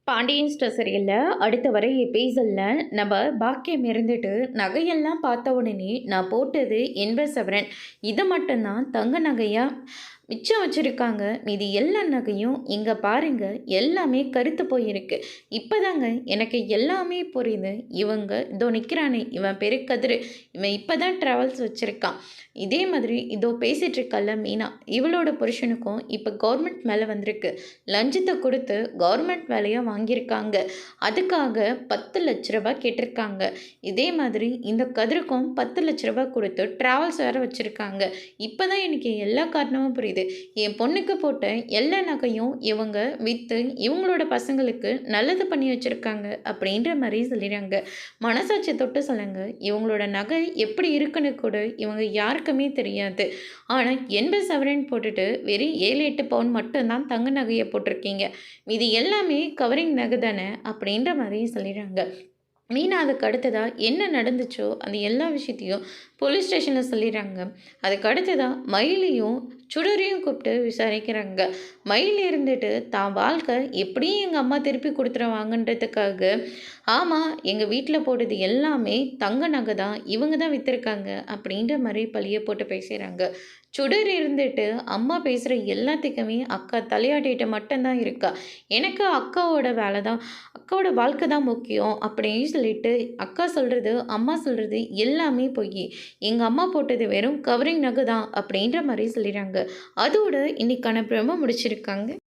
Pandian store சீரியல்ல அடுத்த வர எபிசோட்ல நம்ம பாக்கியம் இருந்துட்டு நகையெல்லாம் பார்த்த உடனே நான் போட்டது 80 சவரன். இதை மட்டும்தான் தங்க நகையா மிச்சம் வச்சிருக்காங்க. மீதி எல்லா நகையும் இங்க பாருங்க எல்லாமே கருத்து போயிருக்கு. இப்பதாங்க எனக்கு எல்லாமே புரியுது. இவங்க இதோ நிற்கிறானே இவன் பேரு கதிரு. இவன் இப்பதான் ட்ராவல்ஸ் வச்சிருக்கான். இதே மாதிரி இதோ பேசிட்டு இருக்கல்ல மீனா, இவளோட புருஷனுக்கும் இப்போ கவர்மெண்ட் மேலே வந்திருக்கு. லஞ்சத்தை கொடுத்து கவர்மெண்ட் வேலையை வாங்கியிருக்காங்க. அதுக்காக 10 லட்ச ரூபாய் கேட்டிருக்காங்க. இதே மாதிரி இந்த கதிருக்கும் 10 லட்ச ரூபாய் கொடுத்து ட்ராவல்ஸ் வேறு வச்சுருக்காங்க. இப்போ தான் எனக்கு எல்லா காரணமும் புரியுது. என் பொண்ணுக்கு போட்ட எல்லா நகையும் இவங்க விற்று இவங்களோட பசங்களுக்கு நல்லது பண்ணி வச்சுருக்காங்க அப்படின்ற மாதிரி சொல்லிடுறாங்க. மனசாட்சி தொட்டு சொல்லுங்க, இவங்களோட நகை எப்படி இருக்குன்னு கூட இவங்க யாருக்குமே தெரியாது. ஆனால் 80 சவரன் போட்டுட்டு வெறும் 7-8 பவுன் மட்டும்தான் தங்க நகையை போட்டிருக்கீங்க. இது எல்லாமே கவரிங் நகை தானே அப்படின்ற மாதிரி சொல்லிடுறாங்க. மீனா அதுக்கு அடுத்ததா என்ன நடந்துச்சோ அந்த எல்லா விஷயத்தையும் போலீஸ் ஸ்டேஷனில் சொல்லிடுறாங்க. அதுக்கு அடுத்ததா மயிலையும் சுடரையும் கூப்பிட்டு விசாரிக்கிறாங்க. மயில் இருந்துட்டு தான் வாழ்க்கை எப்படியும் எங்கள் அம்மா திருப்பி கொடுத்துருவாங்கன்றதுக்காக, ஆமாம் எங்கள் வீட்டில் போட்டது எல்லாமே தங்க நகை தான், இவங்க தான் விற்றுருக்காங்க அப்படின்ற மாதிரி பழிய போட்டு பேசுகிறாங்க. சுடர் இருந்துட்டு அம்மா பேசுகிற எல்லாத்துக்குமே அக்கா தலையாட்டிகிட்டு மட்டும்தான் இருக்கா. எனக்கு அக்காவோட வேலை தான், அக்காவோட வாழ்க்கை தான் முக்கியம் அப்படின்னு சொல்லிட்டு அக்கா சொல்கிறது அம்மா சொல்கிறது எல்லாமே பொய். எங்கள் அம்மா போட்டது வெறும் கவரிங் நகை தான் அப்படின்ற மாதிரி சொல்லிடுறாங்க. அதோட இன்னைக்கான ப்ரோமோ முடிச்சிருக்காங்க.